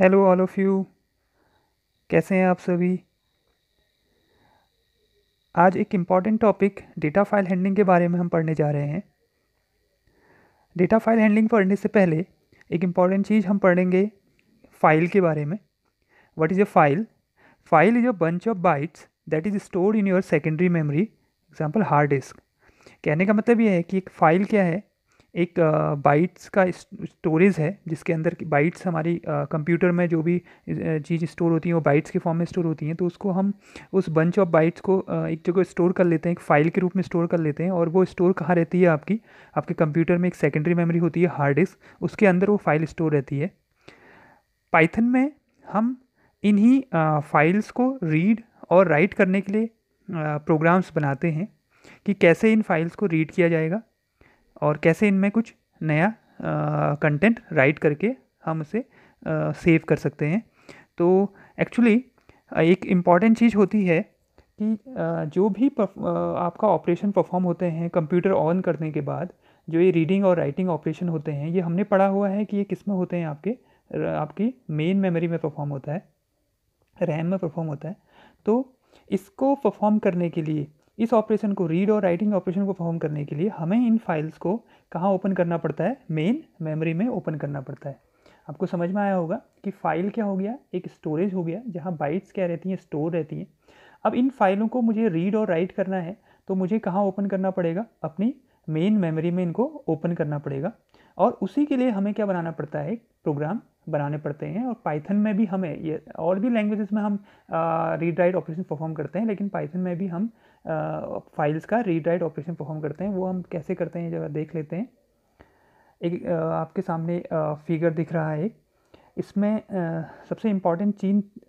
Hello all of you. कैसे हैं आप सभी? आज एक important topic data file handling के बारे में हम पढ़ने जा रहे हैं। डेटा फाइल हैंडलिंग पढ़ने से पहले एक इम्पॉर्टेंट चीज़ हम पढ़ेंगे फ़ाइल के बारे में। What is a file? File is a bunch of bytes that is stored in your secondary memory, example hard disk. कहने का मतलब ये है कि एक फ़ाइल क्या है, एक बाइट्स का स्टोरेज है जिसके अंदर की बाइट्स हमारी कंप्यूटर में जो भी चीज़ स्टोर होती हैं वो बाइट्स के फॉर्म में स्टोर होती हैं। तो उसको हम उस बंच ऑफ बाइट्स को एक जगह स्टोर कर लेते हैं, एक फ़ाइल के रूप में स्टोर कर लेते हैं। और वो स्टोर कहाँ रहती है? आपके कंप्यूटर में एक सेकेंडरी मेमोरी होती है हार्ड डिस्क, उसके अंदर वो फाइल स्टोर रहती है। पाइथन में हम इन्हीं फाइल्स को रीड और राइट करने के लिए प्रोग्राम्स बनाते हैं कि कैसे इन फाइल्स को रीड किया जाएगा और कैसे इनमें कुछ नया कंटेंट राइट करके हम उसे सेव कर सकते हैं। तो एक्चुअली एक इम्पॉर्टेंट चीज़ होती है कि जो भी आपका ऑपरेशन परफॉर्म होते हैं कंप्यूटर ऑन करने के बाद, जो ये रीडिंग और राइटिंग ऑपरेशन होते हैं, ये हमने पढ़ा हुआ है कि ये किस में होते हैं, आपकी मेन मेमोरी में परफॉर्म होता है, रैम में परफॉर्म होता है। तो इसको परफॉर्म करने के लिए, इस ऑपरेशन को, रीड और राइटिंग ऑपरेशन को परफॉर्म करने के लिए हमें इन फाइल्स को कहाँ ओपन करना पड़ता है? मेन मेमोरी में ओपन करना पड़ता है। आपको समझ में आया होगा कि फ़ाइल क्या हो गया? एक स्टोरेज हो गया जहाँ बाइट्स क्या रहती हैं? स्टोर रहती हैं। अब इन फाइलों को मुझे रीड और राइट करना है तो मुझे कहाँ ओपन करना पड़ेगा? अपनी मेन मेमोरी में इनको ओपन करना पड़ेगा। और उसी के लिए हमें क्या बनाना पड़ता है? प्रोग्राम बनाने पड़ते हैं। और पाइथन में भी हमें, ये और भी लैंग्वेजेस में हम रीड राइट ऑपरेशन परफॉर्म करते हैं, लेकिन पाइथन में भी हम फाइल्स का रीड राइट ऑपरेशन परफॉर्म करते हैं। वो हम कैसे करते हैं जरा देख लेते हैं। एक आपके सामने फिगर दिख रहा है। इसमें सबसे इम्पॉर्टेंट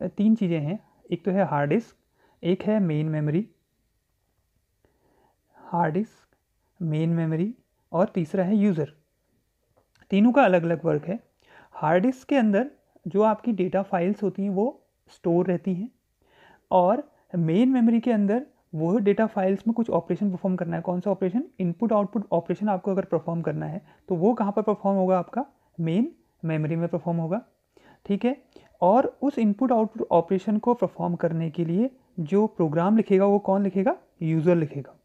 तीन चीज़ें हैं। एक तो है हार्ड डिस्क, एक है main memory, hard disk, main memory, और तीसरा है यूज़र। तीनों का अलग अलग वर्क है। हार्ड डिस्क के अंदर जो आपकी डेटा फाइल्स होती हैं वो स्टोर रहती हैं, और मेन मेमोरी के अंदर वो डेटा फाइल्स में कुछ ऑपरेशन परफॉर्म करना है। कौन सा ऑपरेशन? इनपुट आउटपुट ऑपरेशन आपको अगर परफॉर्म करना है तो वो कहाँ पर परफॉर्म होगा? आपका मेन मेमोरी में परफॉर्म होगा। ठीक है। और उस इनपुट आउटपुट ऑपरेशन को परफॉर्म करने के लिए जो प्रोग्राम लिखेगा वो कौन लिखेगा? यूज़र लिखेगा।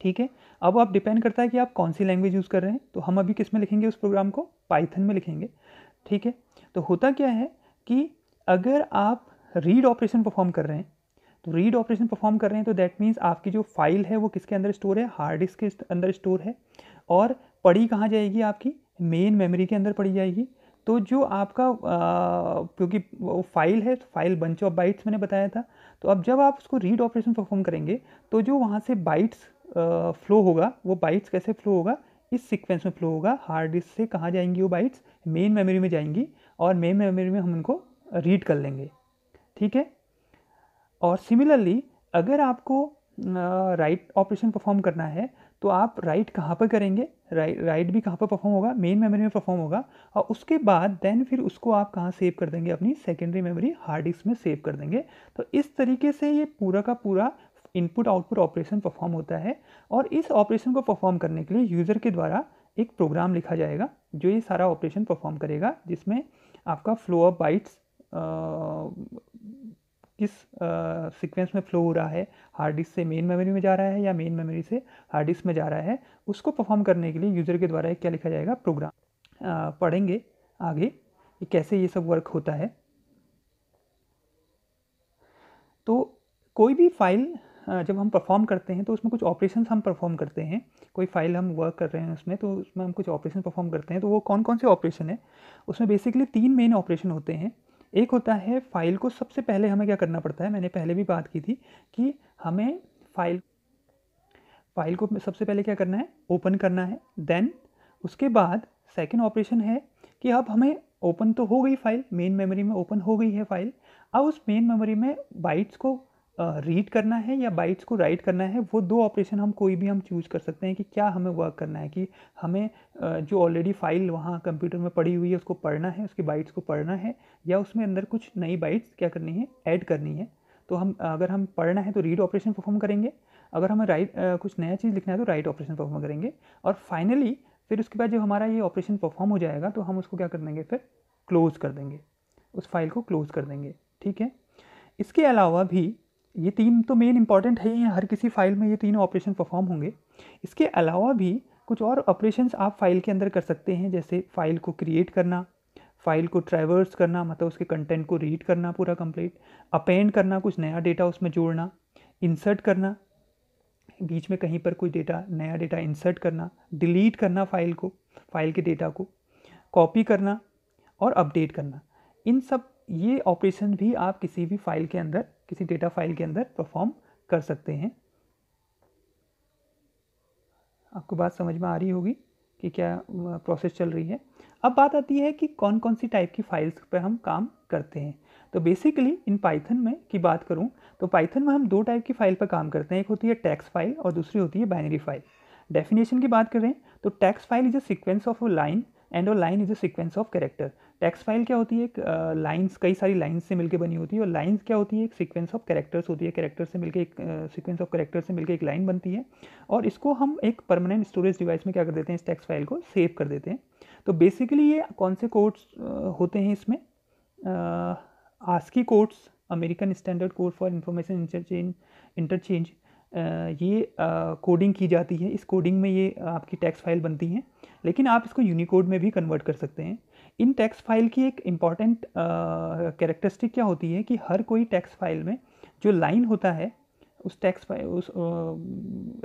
ठीक है। अब आप डिपेंड करता है कि आप कौन सी लैंग्वेज यूज़ कर रहे हैं। तो हम अभी किस में लिखेंगे उस प्रोग्राम को? पाइथन में लिखेंगे। ठीक है। तो होता क्या है कि अगर आप रीड ऑपरेशन परफॉर्म कर रहे हैं, तो रीड ऑपरेशन परफॉर्म कर रहे हैं तो दैट मीन्स आपकी जो फाइल है वो किसके अंदर स्टोर है? हार्ड डिस्क के अंदर स्टोर है। और पढ़ी कहाँ जाएगी? आपकी मेन मेमोरी के अंदर पढ़ी जाएगी। तो जो आपका क्योंकि वो फाइल है, तो फाइल बंच ऑफ बाइट्स मैंने बताया था। तो अब जब आप उसको रीड ऑपरेशन परफॉर्म करेंगे तो जो वहाँ से बाइट्स फ्लो होगा, वो बाइट्स कैसे फ्लो होगा? इस सीक्वेंस में फ्लो होगा। हार्ड डिस्क से कहाँ जाएंगी वो बाइट्स? मेन मेमोरी में जाएंगी, और मेन मेमोरी में हम उनको रीड कर लेंगे। ठीक है। और सिमिलरली अगर आपको राइट ऑपरेशन परफॉर्म करना है तो आप राइट कहाँ पर करेंगे? राइट भी कहाँ पर परफॉर्म होगा? मेन मेमोरी में परफॉर्म होगा। और उसके बाद देन फिर उसको आप कहाँ सेव कर देंगे? अपनी सेकेंडरी मेमोरी हार्ड डिस्क में सेव कर देंगे। तो इस तरीके से ये पूरा का पूरा इनपुट आउटपुट ऑपरेशन परफॉर्म होता है। और इस ऑपरेशन को परफॉर्म करने के लिए यूज़र के द्वारा एक प्रोग्राम लिखा जाएगा जो ये सारा ऑपरेशन परफॉर्म करेगा, जिसमें आपका फ्लो ऑफ बाइट्स किस सीक्वेंस में फ्लो हो रहा है, हार्ड डिस्क से मेन मेमोरी में जा रहा है या मेन मेमोरी से हार्ड डिस्क में जा रहा है, उसको परफॉर्म करने के लिए यूज़र के द्वारा एक क्या लिखा जाएगा? प्रोग्राम। पढ़ेंगे आगे कि कैसे ये सब वर्क होता है। तो कोई भी फाइल जब हम परफॉर्म करते हैं तो उसमें कुछ ऑपरेशंस हम परफॉर्म करते हैं। कोई फाइल हम वर्क कर रहे हैं उसमें, तो उसमें हम कुछ ऑपरेशन परफॉर्म करते हैं। तो वो कौन कौन से ऑपरेशन है? उसमें बेसिकली तीन मेन ऑपरेशन होते हैं। एक होता है फाइल को सबसे पहले हमें क्या करना पड़ता है, मैंने पहले भी बात की थी कि हमें फाइल फाइल को सबसे पहले क्या करना है? ओपन करना है। देन उसके बाद सेकंड ऑपरेशन है कि अब हमें ओपन तो हो गई फाइल, मेन मेमोरी में ओपन हो गई है फाइल। अब उस मेन मेमोरी में बाइट्स को रीड करना है या बाइट्स को राइट करना है। वो दो ऑपरेशन हम कोई भी हम चूज़ कर सकते हैं कि क्या हमें वर्क करना है, कि हमें जो ऑलरेडी फाइल वहाँ कंप्यूटर में पड़ी हुई है उसको पढ़ना है, उसकी बाइट्स को पढ़ना है, या उसमें अंदर कुछ नई बाइट्स क्या करनी है? ऐड करनी है। तो हम, अगर हम पढ़ना है तो रीड ऑपरेशन परफॉर्म करेंगे, अगर हमें राइट कुछ नया चीज़ लिखना है तो राइट ऑपरेशन परफॉर्म करेंगे। और फाइनली फिर उसके बाद जब हमारा ये ऑपरेशन परफॉर्म हो जाएगा तो हम उसको क्या कर देंगे? फिर क्लोज कर देंगे। उस फाइल को क्लोज कर देंगे। ठीक है, इसके अलावा भी ये 3 तो मेन इंपॉर्टेंट है ही, हर किसी फाइल में ये तीनों ऑपरेशन परफॉर्म होंगे। इसके अलावा भी कुछ और ऑपरेशंस आप फाइल के अंदर कर सकते हैं, जैसे फाइल को क्रिएट करना, फाइल को ट्रैवर्स करना मतलब उसके कंटेंट को रीड करना पूरा कंप्लीट, अपेंड करना, कुछ नया डेटा उसमें जोड़ना, इंसर्ट करना, बीच में कहीं पर कोई डेटा नया डेटा इंसर्ट करना, डिलीट करना फाइल को, फाइल के डेटा को कॉपी करना और अपडेट करना। इन सब ये ऑपरेशन भी आप किसी भी फाइल के अंदर, किसी डेटा फाइल के अंदर परफॉर्म कर सकते हैं। आपको बात समझ में आ रही होगी कि क्या प्रोसेस चल रही है। अब बात आती है कि कौन कौन सी टाइप की फाइल्स पे हम काम करते हैं। तो बेसिकली इन पाइथन में की बात करूं तो पाइथन में हम 2 टाइप की फाइल पर काम करते हैं, एक होती है टेक्स्ट फाइल और दूसरी होती है बाइनरी फाइल। डेफिनेशन की बात करें तो text file is a sequence of a line and a line is a sequence of character. Text file क्या होती है, एक लाइन्स, कई सारी लाइन्स से मिलकर बनी होती है, और लाइन्स क्या होती है, एक सीक्वेंस ऑफ कैरेक्टर्स होती है, कैरेक्टर से मिलकर एक सीक्वेंस ऑफ कैरेक्टर से मिलकर एक लाइन बनती है, और इसको हम एक परमानेंट स्टोरेज डिवाइस में क्या कर देते हैं, इस टेक्स्ट फाइल को सेव कर देते हैं। तो बेसिकली ये कौन से कोड्स होते हैं इसमें, ASCII codes, American standard code for information interchange, ये कोडिंग की जाती है। इस कोडिंग में ये आपकी टेक्स्ट फाइल बनती हैं, लेकिन आप इसको यूनिकोड में भी कन्वर्ट कर सकते हैं। इन टेक्स्ट फाइल की एक इम्पॉर्टेंट कैरेक्टरिस्टिक क्या होती है कि हर कोई टेक्स्ट फाइल में जो लाइन होता है, उस टेक्स्ट फाइल, उस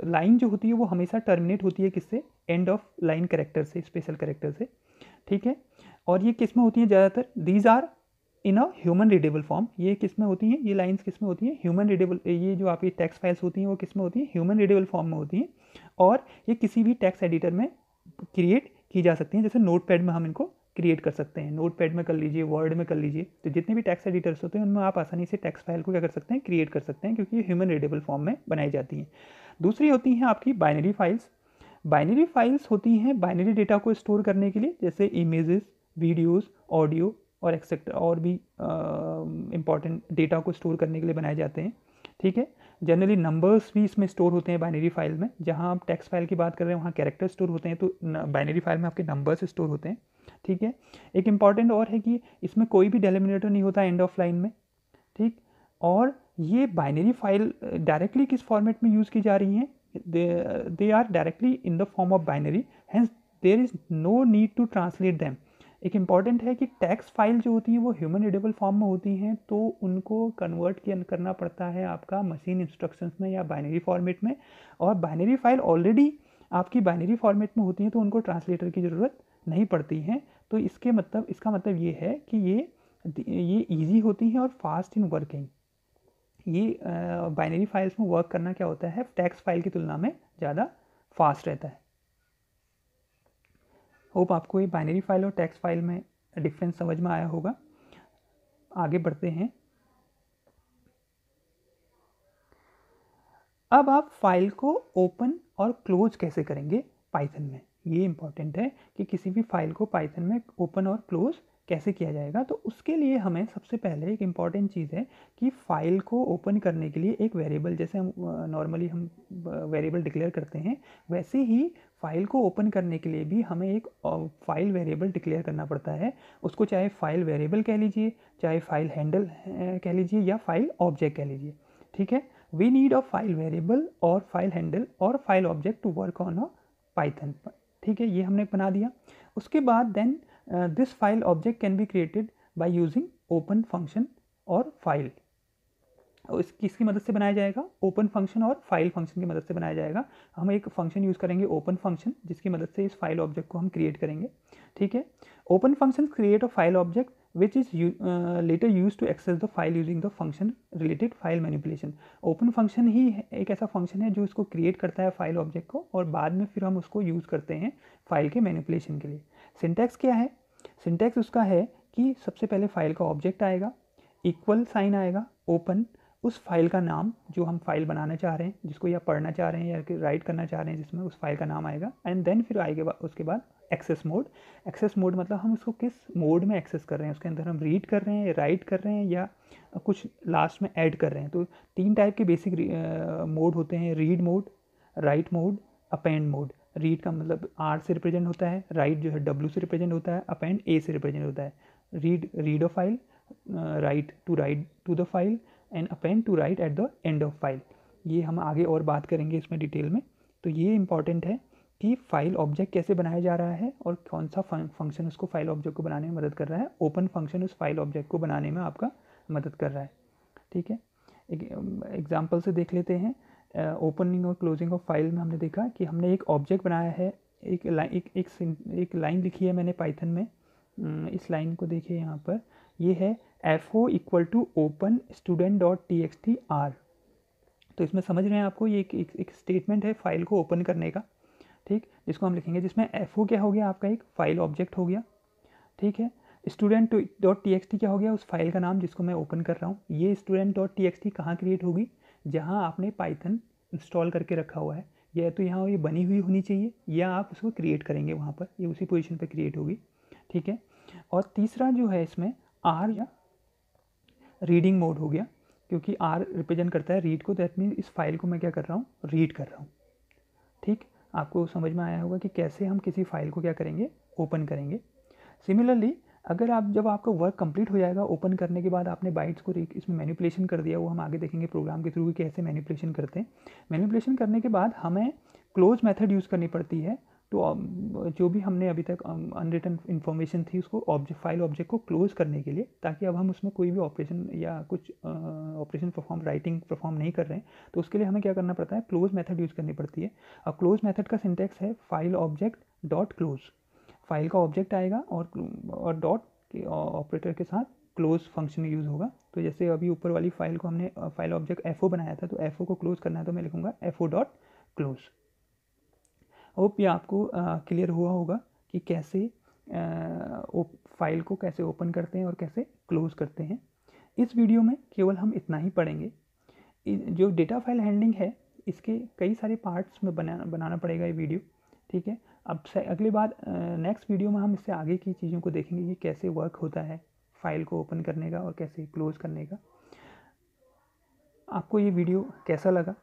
लाइन जो होती है वो हमेशा टर्मिनेट होती है किससे, एंड ऑफ लाइन कैरेक्टर से, स्पेशल कैरेक्टर से। ठीक है, और ये किस में होती हैं ज़्यादातर, these are in a human readable form. ये किस में होती हैं, ये लाइंस किस में होती हैं, ह्यूमन रीडेबल, ये जो आपकी टेक्स्ट फाइल्स होती हैं वो किस में होती हैं, ह्यूमन रीडेबल फॉर्म में होती हैं, और ये किसी भी टेक्स्ट एडिटर में क्रिएट की जा सकती हैं। जैसे नोटपैड में हम इनको क्रिएट कर सकते हैं, नोटपैड में कर लीजिए, वर्ड में कर लीजिए, तो जितने भी टेक्स्ट एडिटर्स होते हैं उनमें आप आसानी से टेक्स्ट फाइल को क्या कर सकते हैं, क्रिएट कर सकते हैं, क्योंकि ये ह्यूमन रीडेबल फॉर्म में बनाई जाती हैं। दूसरी होती हैं आपकी बाइनरी फाइल्स। बाइनरी फाइल्स होती हैं बाइनरी डेटा को स्टोर करने के लिए, जैसे इमेजेस, वीडियोस, ऑडियो और एक्सेट्रा, और भी इंपॉर्टेंट डेटा को स्टोर करने के लिए बनाए जाते हैं। ठीक है, जनरली नंबर्स भी इसमें स्टोर होते हैं बाइनरी फाइल में। जहाँ आप टेक्स्ट फाइल की बात कर रहे हैं वहाँ कैरेक्टर स्टोर होते हैं, तो बाइनरी फाइल में आपके नंबर्स स्टोर होते हैं। ठीक है, एक इम्पॉर्टेंट और है कि इसमें कोई भी डेलिमिनेटर नहीं होता एंड ऑफ लाइन में। ठीक, और ये बाइनरी फाइल डायरेक्टली किस फॉर्मेट में यूज़ की जा रही हैं, they are directly in the form of binary, hence there is no need to translate them. एक इम्पॉर्टेंट है कि टेक्स्ट फाइल जो होती हैं वो ह्यूमन रीडेबल फॉर्म में होती हैं, तो उनको कन्वर्ट करना पड़ता है आपका मशीन इंस्ट्रक्शंस में या बाइनरी फॉर्मेट में, और बाइनरी फाइल ऑलरेडी आपकी बाइनरी फॉर्मेट में होती हैं तो उनको ट्रांसलेटर की ज़रूरत नहीं पड़ती है। तो इसका मतलब ये है कि ये ईजी होती हैं और फास्ट इन वर्किंग। ये बाइनरी फाइल्स में वर्क करना क्या होता है, टेक्स्ट फाइल की तुलना में ज़्यादा फास्ट रहता है। होप आपको ये बाइनरी फाइल और टेक्स्ट फाइल में डिफरेंस समझ में आया होगा। आगे बढ़ते हैं। अब आप फाइल को ओपन और क्लोज कैसे करेंगे पाइथन में, ये इंपॉर्टेंट है कि किसी भी फाइल को पाइथन में ओपन और क्लोज कैसे किया जाएगा। तो उसके लिए हमें सबसे पहले एक इम्पॉर्टेंट चीज़ है कि फ़ाइल को ओपन करने के लिए एक वेरिएबल, जैसे हम नॉर्मली हम वेरिएबल डिक्लेयर करते हैं, वैसे ही फ़ाइल को ओपन करने के लिए भी हमें एक फ़ाइल वेरिएबल डिक्लेयर करना पड़ता है। उसको चाहे फ़ाइल वेरिएबल कह लीजिए, चाहे फ़ाइल हैंडल कह लीजिए, या फ़ाइल ऑब्जेक्ट कह लीजिए। ठीक है, we need a file variable और फाइल हैंडल और file object to work on a python. ठीक है, ये हमने बना दिया। उसके बाद then this file object can be created by using open function और फाइल। किसकी मदद से बनाया जाएगा, ओपन फंक्शन और फाइल फंक्शन की मदद से बनाया जाएगा। हम एक फंक्शन यूज़ करेंगे ओपन फंक्शन, जिसकी मदद से इस फाइल ऑब्जेक्ट को हम क्रिएट करेंगे। ठीक है, open function create a file object which is later used to access the file using the function related file manipulation। Open function ही एक ऐसा फंक्शन है जो इसको क्रिएट करता है फाइल ऑब्जेक्ट को, और बाद में फिर हम उसको यूज़ करते हैं फाइल के मैनिपुलेशन के लिए। सिंटैक्स क्या है, सिंटैक्स उसका है कि सबसे पहले फाइल का ऑब्जेक्ट आएगा, इक्वल साइन आएगा, ओपन, उस फाइल का नाम जो हम फाइल बनाना चाह रहे हैं, जिसको या पढ़ना चाह रहे हैं या राइट करना चाह रहे हैं, जिसमें उस फाइल का नाम आएगा, एंड देन फिर आएगा उसके बाद एक्सेस मोड। एक्सेस मोड मतलब हम उसको किस मोड में एक्सेस कर रहे हैं, उसके अंदर हम रीड कर रहे हैं, राइट कर रहे हैं, या कुछ लास्ट में ऐड कर रहे हैं। तो 3 टाइप के बेसिक मोड होते हैं, read mode, right mode, append mode. Read का मतलब R से रिप्रेजेंट होता है, राइट जो है W से रिप्रेजेंट होता है, अपेंड A से रिप्रेजेंट होता है। Read a file, write to the file and append to write at the end of file. ये हम आगे और बात करेंगे इसमें डिटेल में। तो ये इंपॉर्टेंट है कि फाइल ऑब्जेक्ट कैसे बनाया जा रहा है और कौन सा फंक्शन उसको फाइल ऑब्जेक्ट को बनाने में मदद कर रहा है। ओपन फंक्शन उस फाइल ऑब्जेक्ट को बनाने में आपका मदद कर रहा है। ठीक है, एक एग्जाम्पल से देख लेते हैं। ओपनिंग और क्लोजिंग ऑफ फाइल में हमने देखा कि हमने एक ऑब्जेक्ट बनाया है, एक लाइन लिखी है मैंने पाइथन में। इस लाइन को देखिए यहाँ पर, ये है FO equal to open student dot TXT R। तो इसमें समझ रहे हैं आपको, ये एक स्टेटमेंट है फाइल को ओपन करने का, ठीक, जिसको हम लिखेंगे, जिसमें FO क्या हो गया आपका, एक फाइल ऑब्जेक्ट हो गया। ठीक है, स्टूडेंट डॉट TXT क्या हो गया, उस फाइल का नाम जिसको मैं ओपन कर रहा हूँ। ये स्टूडेंट डॉट TXT कहाँ क्रिएट होगी, जहाँ आपने पाइथन इंस्टॉल करके रखा हुआ है, या तो यहाँ ये बनी हुई होनी चाहिए या आप उसको क्रिएट करेंगे वहाँ पर, ये उसी पोजीशन पर क्रिएट होगी। ठीक है, और तीसरा जो है इसमें R या रीडिंग मोड हो गया, क्योंकि R रिप्रेजेंट करता है रीड को, दैट मीन इस फाइल को मैं क्या कर रहा हूँ, रीड कर रहा हूँ। ठीक, आपको समझ में आया होगा कि कैसे हम किसी फाइल को क्या करेंगे, ओपन करेंगे। सिमिलरली अगर आप, जब आपका वर्क कंप्लीट हो जाएगा, ओपन करने के बाद आपने बाइट्स को इसमें मैनिपुलेशन कर दिया, वो हम आगे देखेंगे प्रोग्राम के थ्रू कि कैसे मैनिपुलेशन करते हैं। मैनिपुलेशन करने के बाद हमें क्लोज मेथड यूज़ करनी पड़ती है। तो जो भी हमने अभी तक अनरिटन इन्फॉर्मेशन थी उसको फाइल ऑब्जेक्ट को क्लोज करने के लिए, ताकि अब हम उसमें कोई भी ऑपरेशन या कुछ ऑपरेशन राइटिंग परफॉर्म नहीं कर रहे हैं, तो उसके लिए हमें क्या करना पड़ता है, क्लोज मेथड यूज़ करनी पड़ती है। अब क्लोज मेथड का सिंटेक्स है file object dot close. File का ऑब्जेक्ट आएगा और डॉट के ऑपरेटर के साथ क्लोज फंक्शन यूज़ होगा। तो जैसे अभी ऊपर वाली फाइल को हमने फाइल ऑब्जेक्ट FO बनाया था, तो FO को क्लोज करना है तो मैं लिखूँगा FO डॉट क्लोज। होप ये आपको क्लियर हुआ होगा कि कैसे फाइल को कैसे ओपन करते हैं और कैसे क्लोज करते हैं। इस वीडियो में केवल हम इतना ही पढ़ेंगे। जो डेटा फाइल हैंडलिंग है, इसके कई सारे पार्ट्स में बनाना पड़ेगा ये वीडियो। ठीक है, अब से अगली बार नेक्स्ट वीडियो में हम इससे आगे की चीज़ों को देखेंगे कि कैसे वर्क होता है फाइल को ओपन करने का और कैसे क्लोज करने का। आपको ये वीडियो कैसा लगा?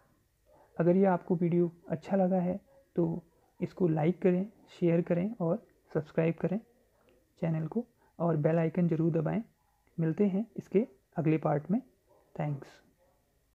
अगर ये आपको वीडियो अच्छा लगा है तो इसको लाइक करें, शेयर करें और सब्सक्राइब करें चैनल को, और बेल आइकन ज़रूर दबाएं। मिलते हैं इसके अगले पार्ट में। थैंक्स।